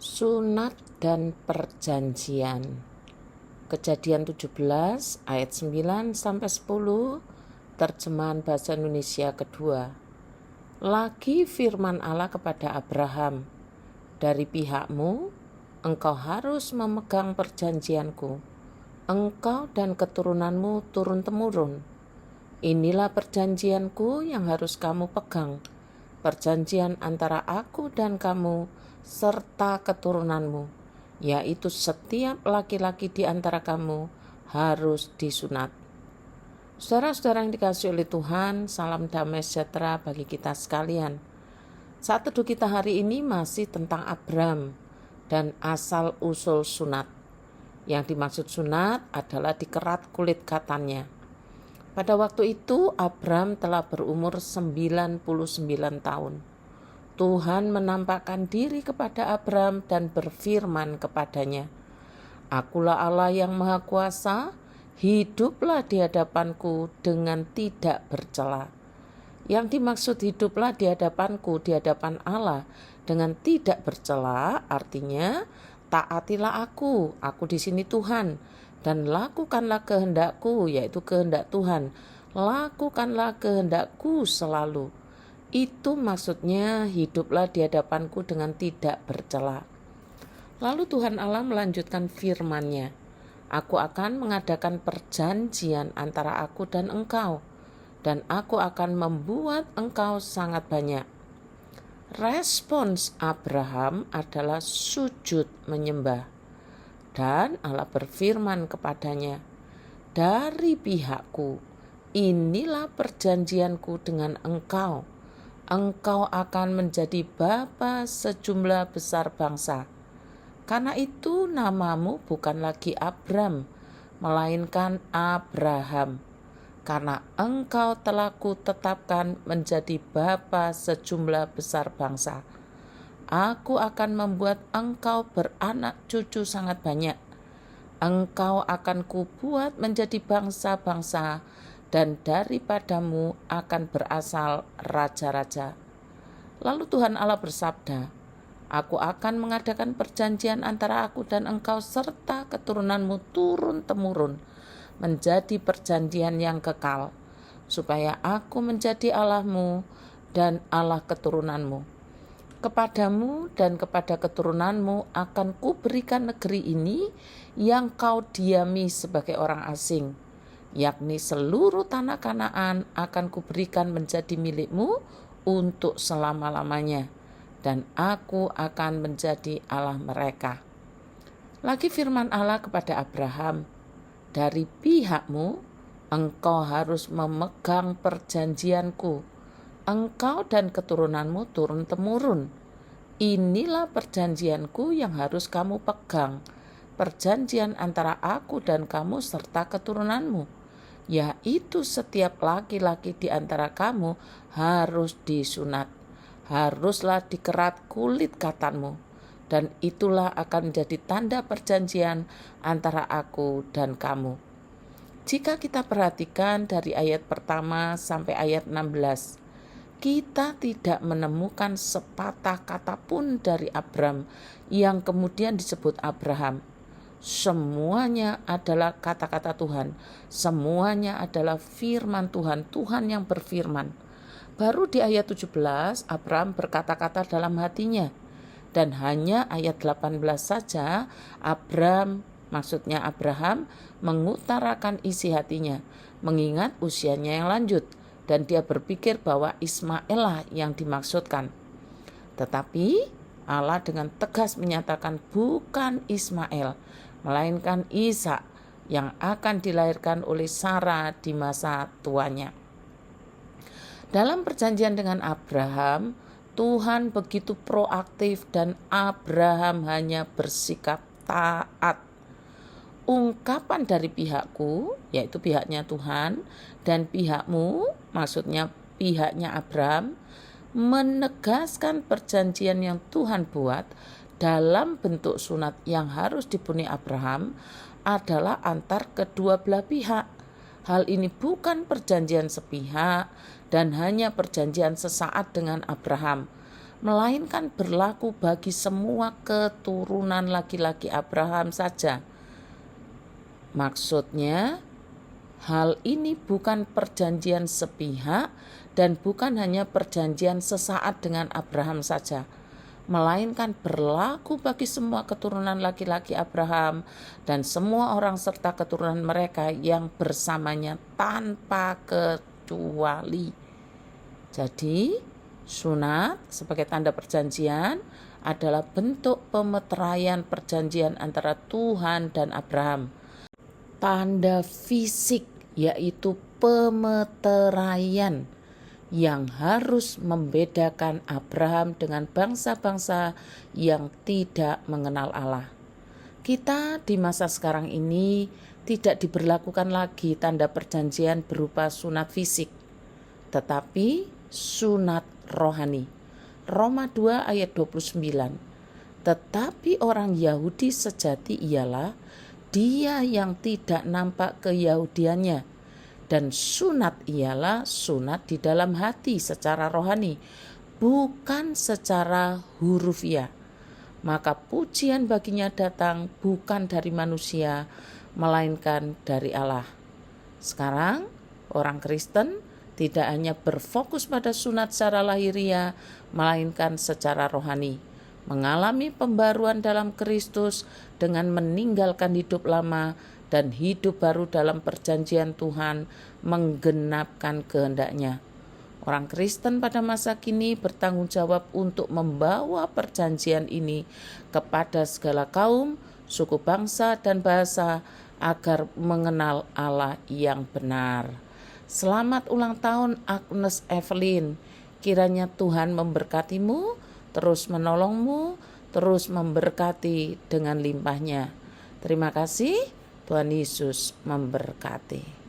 Sunat dan perjanjian. Kejadian 17 ayat 9 sampai 10, terjemahan bahasa Indonesia kedua. Lagi firman Allah kepada Abraham, dari pihakmu engkau harus memegang perjanjianku, engkau dan keturunanmu turun-temurun. Inilah perjanjianku yang harus kamu pegang, perjanjian antara aku dan kamu serta keturunanmu, yaitu setiap laki-laki di antara kamu harus disunat. Saudara-saudara yang dikasihi oleh Tuhan, salam damai sejahtera bagi kita sekalian. Saat teduh kita hari ini masih tentang Abram dan asal-usul sunat. Yang dimaksud sunat adalah dikerat kulit katannya. Pada waktu itu Abram telah berumur 99 tahun. Tuhan menampakkan diri kepada Abram dan berfirman kepadanya, "Akulah Allah yang Maha Kuasa, hiduplah di hadapanku dengan tidak bercela." Yang dimaksud hiduplah di hadapanku, di hadapan Allah dengan tidak bercela, artinya taatilah aku di sini Tuhan, dan lakukanlah kehendakku, yaitu kehendak Tuhan. Lakukanlah kehendakku selalu. Itu maksudnya hiduplah di hadapanku dengan tidak bercela. Lalu Tuhan Allah melanjutkan firman-Nya, "Aku akan mengadakan perjanjian antara aku dan engkau, dan aku akan membuat engkau sangat banyak." Respons Abraham adalah sujud menyembah. Dan Allah berfirman kepadanya, "Dari pihakku, inilah perjanjianku dengan engkau. Engkau akan menjadi bapa sejumlah besar bangsa. Karena itu namamu bukan lagi Abram, melainkan Abraham. Karena engkau telah kutetapkan menjadi bapa sejumlah besar bangsa. Aku akan membuat engkau beranak cucu sangat banyak. Engkau akan kubuat menjadi bangsa-bangsa, dan daripadamu akan berasal raja-raja." Lalu Tuhan Allah bersabda, "Aku akan mengadakan perjanjian antara aku dan engkau serta keturunanmu turun-temurun, menjadi perjanjian yang kekal, supaya aku menjadi Allahmu dan Allah keturunanmu. Kepadamu dan kepada keturunanmu akan kuberikan negeri ini yang kau diami sebagai orang asing, yakni seluruh tanah Kanaan akan kuberikan menjadi milikmu untuk selama-lamanya, dan aku akan menjadi Allah mereka." Lagi firman Allah kepada Abraham, "Dari pihakmu engkau harus memegang perjanjianku, engkau dan keturunanmu turun-temurun. Inilah perjanjianku yang harus kamu pegang, perjanjian antara aku dan kamu serta keturunanmu, yaitu setiap laki-laki di antara kamu harus disunat, haruslah dikerat kulit katanmu, dan itulah akan menjadi tanda perjanjian antara aku dan kamu." Jika kita perhatikan dari ayat pertama sampai ayat 16, kita tidak menemukan sepatah kata pun dari Abram yang kemudian disebut Abraham. Semuanya adalah kata-kata Tuhan. Semuanya adalah firman Tuhan, Tuhan yang berfirman. Baru di ayat 17, Abraham berkata-kata dalam hatinya. Dan hanya ayat 18 saja, maksudnya Abraham, mengutarakan isi hatinya, mengingat usianya yang lanjut. Dan dia berpikir bahwa Ismail lah yang dimaksudkan. Tetapi Allah dengan tegas menyatakan bukan Ismail, melainkan Ishak yang akan dilahirkan oleh Sarah di masa tuanya. Dalam perjanjian dengan Abraham, Tuhan begitu proaktif dan Abraham hanya bersikap taat. Ungkapan dari pihakku, yaitu pihaknya Tuhan, dan pihakmu, maksudnya pihaknya Abraham, menegaskan perjanjian yang Tuhan buat dalam bentuk sunat yang harus dipenuhi Abraham adalah antar kedua belah pihak. Hal ini bukan perjanjian sepihak dan hanya perjanjian sesaat dengan Abraham, melainkan berlaku bagi semua keturunan laki-laki Abraham saja. Maksudnya, hal ini bukan perjanjian sepihak dan bukan hanya perjanjian sesaat dengan Abraham saja, melainkan berlaku bagi semua keturunan laki-laki Abraham dan semua orang serta keturunan mereka yang bersamanya tanpa kecuali. Jadi, sunat sebagai tanda perjanjian adalah bentuk pemeteraian perjanjian antara Tuhan dan Abraham. Tanda fisik yaitu pemeteraian yang harus membedakan Abraham dengan bangsa-bangsa yang tidak mengenal Allah. Kita di masa sekarang ini tidak diberlakukan lagi tanda perjanjian berupa sunat fisik, tetapi sunat rohani. Roma 2 ayat 29. Tetapi orang Yahudi sejati ialah dia yang tidak nampak keyahudiannya, dan sunat ialah sunat di dalam hati secara rohani, bukan secara hurufiah. Maka pujian baginya datang bukan dari manusia, melainkan dari Allah. Sekarang orang Kristen tidak hanya berfokus pada sunat secara lahiriah, melainkan secara rohani, mengalami pembaruan dalam Kristus dengan meninggalkan hidup lama dan hidup baru dalam perjanjian Tuhan, menggenapkan kehendak-Nya. Orang Kristen pada masa kini bertanggung jawab untuk membawa perjanjian ini kepada segala kaum, suku, bangsa, dan bahasa agar mengenal Allah yang benar. Selamat ulang tahun Agnes Evelyn. Kiranya Tuhan memberkatimu, terus menolongmu, terus memberkati dengan limpahnya. Terima kasih, Tuhan Yesus memberkati.